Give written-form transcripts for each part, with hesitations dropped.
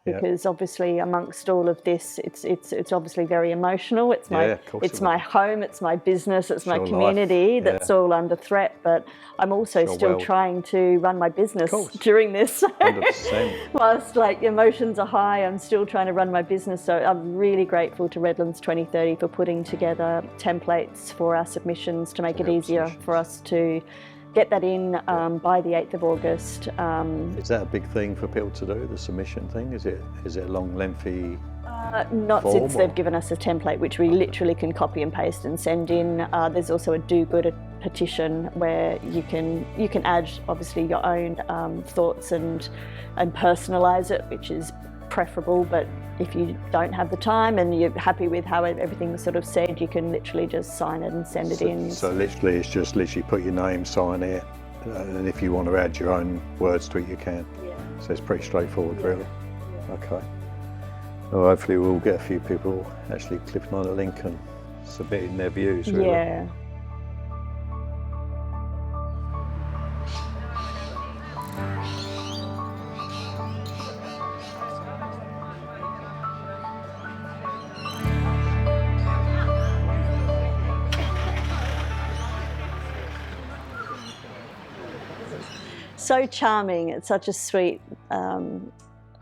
because obviously amongst all of this, it's obviously very emotional. It's my home, it's my business, it's my community that's all under threat. But I'm also still trying to run my business during this. 100%. Whilst like emotions are high, I'm still trying to run my business. So I'm really grateful to Redlands 2030 for putting together templates for our submissions to make it easier for us to get that in by the 8th of August. Is that a big thing for people to do, the submission thing? Is it a long, lengthy not form, since they've given us a template, which we literally can copy and paste and send in. There's also a do-good petition where you can add obviously your own thoughts and personalise it, which is preferable. But if you don't have the time and you're happy with how everything was sort of said, you can literally just sign it and send it in. So literally it's just put your name, sign it, and if you want to add your own words to it, you can. So it's pretty straightforward, really. Okay. Well, hopefully we'll get a few people actually clicking on the link and submitting their views, really. Yeah. So charming. It's such a sweet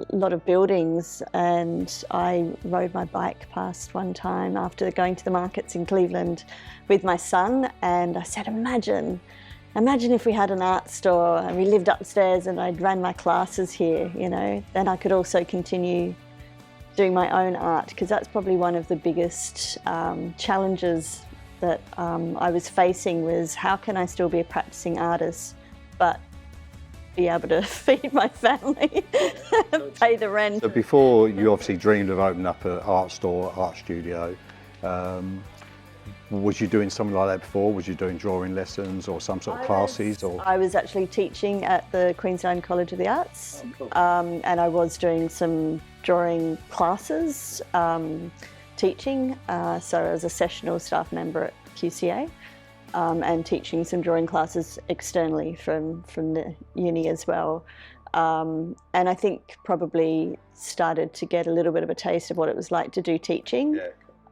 lot of buildings, and I rode my bike past one time after going to the markets in Cleveland with my son, and I said, imagine if we had an art store and we lived upstairs and I'd ran my classes here, you know, then I could also continue doing my own art, because that's probably one of the biggest challenges that I was facing, was how can I still be a practicing artist but be able to feed my family, pay the rent. So before, you obviously dreamed of opening up an art store, art studio. Was you doing something like that before? Was you doing drawing lessons or some sort of classes? I was actually teaching at the Queensland College of the Arts, and I was doing some drawing classes, teaching. So I was a sessional staff member at QCA. And teaching some drawing classes externally from the uni as well. And I think probably started to get a little bit of a taste of what it was like to do teaching,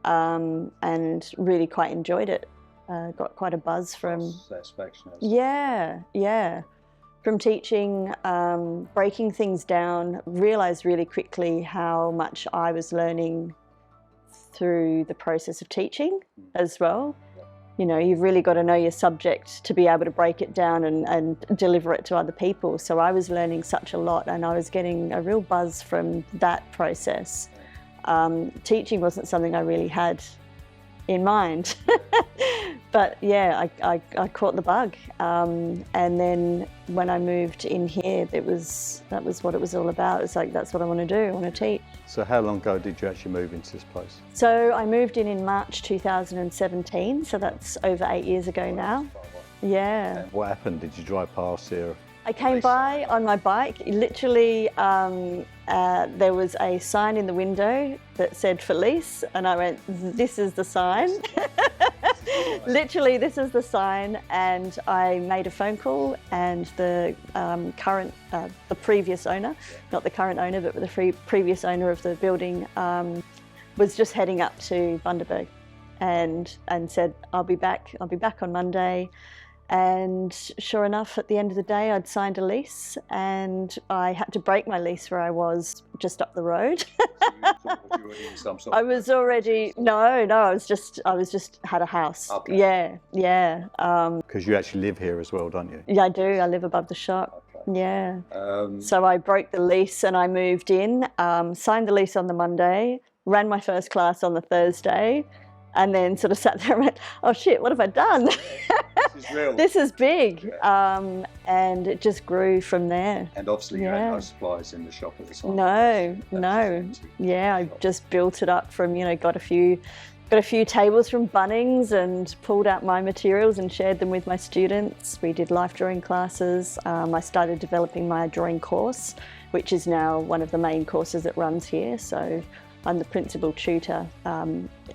and really quite enjoyed it. Got quite a buzz from... Satisfaction. Yeah. From teaching, breaking things down, realised really quickly how much I was learning through the process of teaching as well. You know, you've really got to know your subject to be able to break it down and deliver it to other people. So I was learning such a lot, and I was getting a real buzz from that process. Teaching wasn't something I really had in mind. But yeah, I caught the bug. And then when I moved in here, that was what it was all about. It's like, that's what I want to do, I want to teach. So how long ago did you actually move into this place? So I moved in March 2017, so that's over 8 years ago now. Yeah. And what happened? Did you drive past here? I came by on my bike. Literally, there was a sign in the window that said for lease, and I went, this is the sign. Literally, this is the sign, and I made a phone call, and the previous owner, not the current owner, but the previous owner of the building, was just heading up to Bundaberg, and said, I'll be back on Monday. And sure enough, at the end of the day, I'd signed a lease, and I had to break my lease where I was just up the road. I was already I was just had a house. Okay. Yeah. Because you actually live here as well, don't you? Yeah, I do. I live above the shop. Okay. Yeah. So I broke the lease and I moved in. Signed the lease on the Monday. Ran my first class on the Thursday. And then sort of sat there and went, oh shit, what have I done? This is real. This is big. Yeah. And it just grew from there. And obviously you had no supplies in the shop at the time. No. Yeah, I just built it up from, got a few tables from Bunnings and pulled out my materials and shared them with my students. We did life drawing classes. I started developing my drawing course, which is now one of the main courses that runs here. So I'm the principal tutor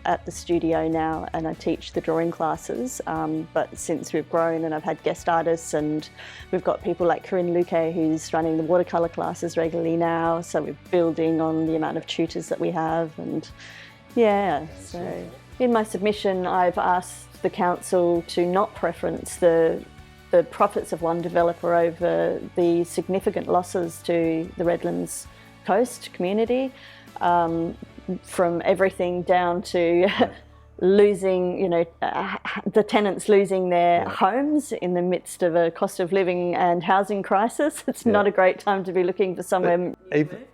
at the studio now, and I teach the drawing classes. But since we've grown and I've had guest artists, and we've got people like Corinne Luque who's running the watercolour classes regularly now, so we're building on the amount of tutors that we have. And yeah, so in my submission I've asked the council to not preference the profits of one developer over the significant losses to the Redlands coast community, from everything down to losing, the tenants losing their homes in the midst of a cost of living and housing crisis. It's not a great time to be looking for somewhere.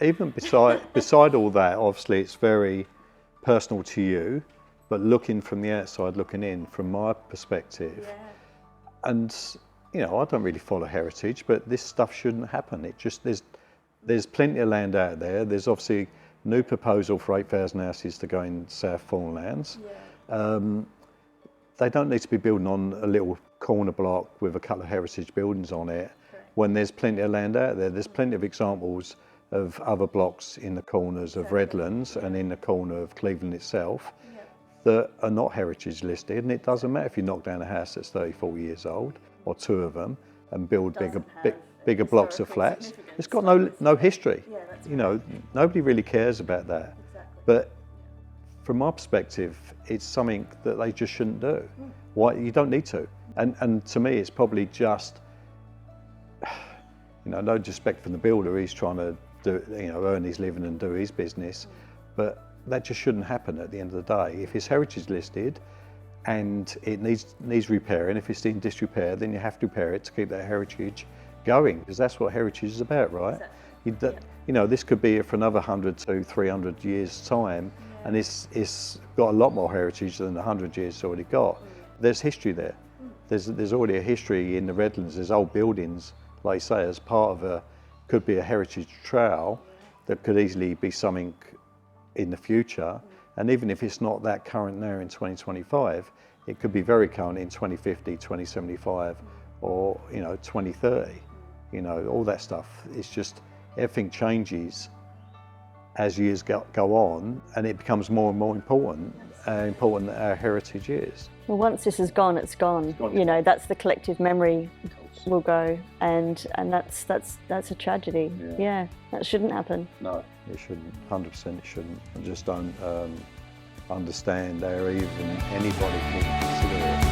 Even beside all that, obviously it's very personal to you, but looking from the outside, looking in, from my perspective, and I don't really follow heritage, but this stuff shouldn't happen. It just, there's plenty of land out there. There's obviously a new proposal for 8,000 houses to go in South Forelands. They don't need to be building on a little corner block with a couple of heritage buildings on it. When there's plenty of land out there. There's plenty of examples of other blocks in the corners of Redlands and in the corner of Cleveland itself that are not heritage listed, and it doesn't matter if you knock down a house that's 30, 40 years old, or two of them, and build bigger blocks of flats. It's got no history. Nobody really cares about that. But from my perspective, it's something that they just shouldn't do. Why? You don't need to. And to me, it's probably just, no disrespect from the builder. He's trying to do, earn his living and do his business, but that just shouldn't happen at the end of the day. If it's heritage listed and it needs repairing, if it's in disrepair, then you have to repair it to keep that heritage going, because that's what heritage is about, right? This could be for another 100 to 300 years time, and it's got a lot more heritage than the 100 years it's already got. There's history there. There's already a history in the Redlands. There's old buildings, like I say, as part of could be a heritage trail that could easily be something in the future. And even if it's not that current now in 2025, it could be very current in 2050, 2075, or 2030. All that stuff. It's just everything changes as years go on, and it becomes more and more important that our heritage is. Well, once this is gone, it's gone. That's the collective memory will go, and that's a tragedy. Yeah, that shouldn't happen. No, it shouldn't. 100% it shouldn't. I just don't understand how even anybody can consider it.